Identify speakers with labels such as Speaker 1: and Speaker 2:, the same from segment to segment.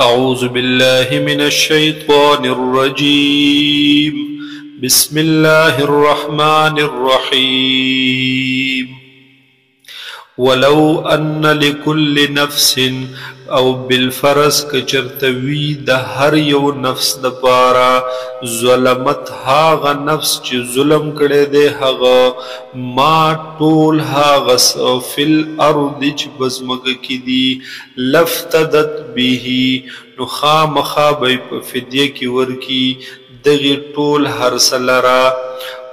Speaker 1: أعوذ بالله من الشيطان الرجيم. بسم الله الرحمن الرحيم. ولو أن لكل نفس او بالفرض کچرتوی د هر یو نفس د پارا ظلمت هاغه نفس چې ظلم کړي دی هغه ما ټول هاغه فل ارض چې بزمګه کې دي لفتدت به نو خامخا به په فدیه کې ورکی دغه ټول هر سلرا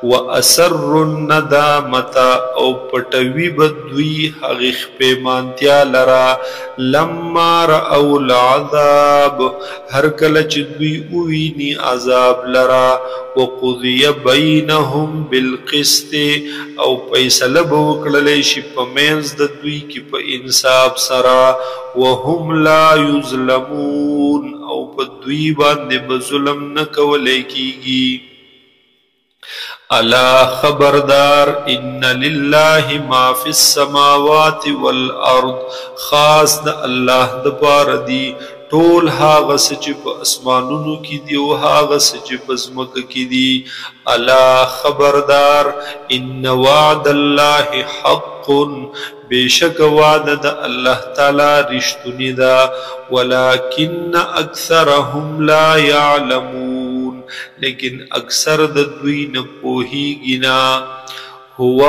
Speaker 1: واسر الندامت او پټوی بدوی هغه پیمانتیا لرا لما رأو العذاب هر کله چې دوی وویني عذاب لرا وقضی بینهم بالقسط او فیصله به وکړل شي په منځ د دوی کې په انصاف سره وهم لا یظلمون او په دوی باندې به ظلم نه کولای کیږي. الا خبردار ان لله ما فی السماوات والارض خاص د الله د پاره دی ټول هاغه چې په اسمانونو کې دی او هاغه چې په ځمکه کې دی. الا خبردار ان وعد الله حق بیشک وعده د الله تعالی رښتونی ده ولکن اکثرهم لا يعلمون لیکن اکثر د دوی نه پوهیږي نه. هو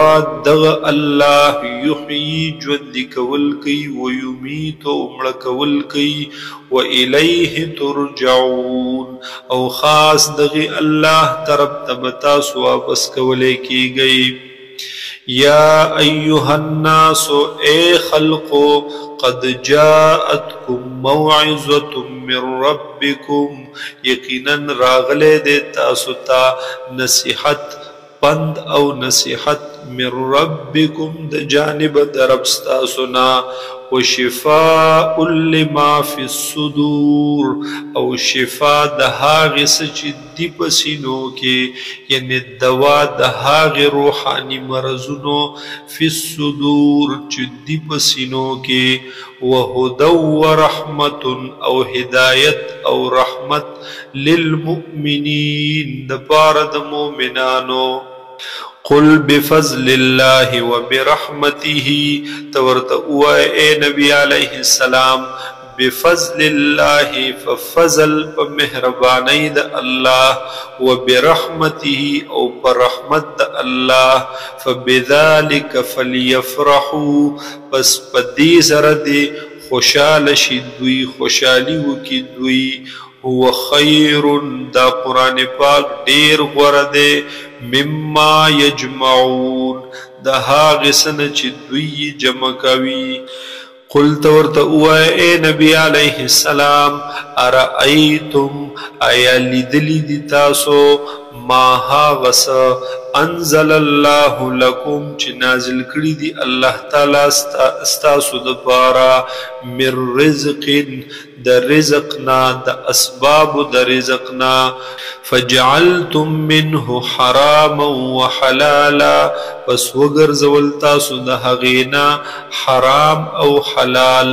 Speaker 1: دغ الله یحیی ژوند کول کوي و یمیت او مړه کول کوي و الیه ترجعون او خاص دغه الله طرف ته تاسو واپس کولای کیږئ. یا ایها الناس اے خلقو قد جاءتکم موعظة من ربکم یقینا راغلے دے تاسو تا نصیحت پند او نصیحت من ربکم د جانب درب ستاسونا وشفاء لما فی الصدور او شفاء د هاغه چې دی پسینو کې یعنی دوا د هاغه روحانی مرزونو فی الصدور چې دی پسینو کې وهدى ورحمت او هدایت او رحمت للمؤمنین د پاره د مؤمنانو. قل بفضل الله وبرحمته تورت اے نبی علیہ السلام بفضل الله ففضل بمهربانی د الله وبرحمته او برحمت د الله فبذلك فليفرحوا پس پدی سره دی خوشحال شي دوی خوشحالی وکي دوی هو خیر دا قرآن پاک دیر غوره دی مما یجمعون دا هاغه سنه چې دوی جمع کوي. قلت ورته اوه اے نبی علیہ السلام ارأیتم آیا لیدلی دی تاسو ما هاغس انزل الله لکم چې نازل کړي دی الله تعالی استاسو د پاره من رزق د رزقنا د اسباب د رزقنا فجعلتم منه حراما وحلالا پس وګرځول تاسو د هغینا حرام او حلال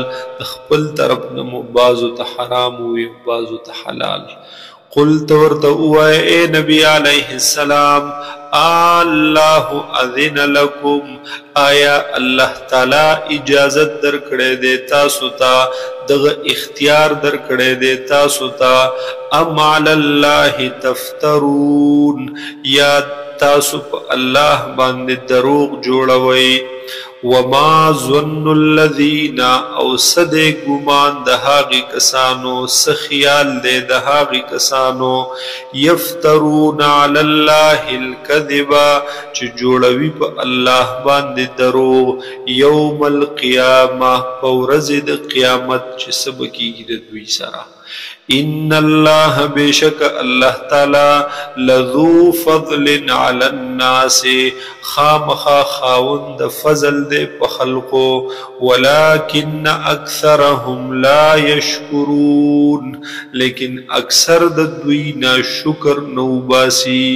Speaker 1: خپل طرف نه بعضو ته حرام وي بعضو ته حلال. قلت ورته اوه اے نبی علیہ السلام الله اذن لکم آیا الله تعالی اجازت در کړی دی تاسو ته دغه اختیار در کړی دی تاسو ته ام علی الله تفترون یا تاسو په الله باندې دروغ جوړوي. وما ظن الذین او صد گمان د هاغی کسانو سخیال دے د هاغی کسانو یفترون علی الله الکذبا چه جوڑوی پا اللہ باندے دروغ یوم القیامہ پورز د قیامت چه سبکی گی دوی سرا. ان اللہ بیشک اللہ تعالی لذو فضل علی الناس خامخا خاوند فضل دے پخلقو ولیکن اکثرهم لا یشکرون لیکن اکثر دوی نا شکر نو باسی.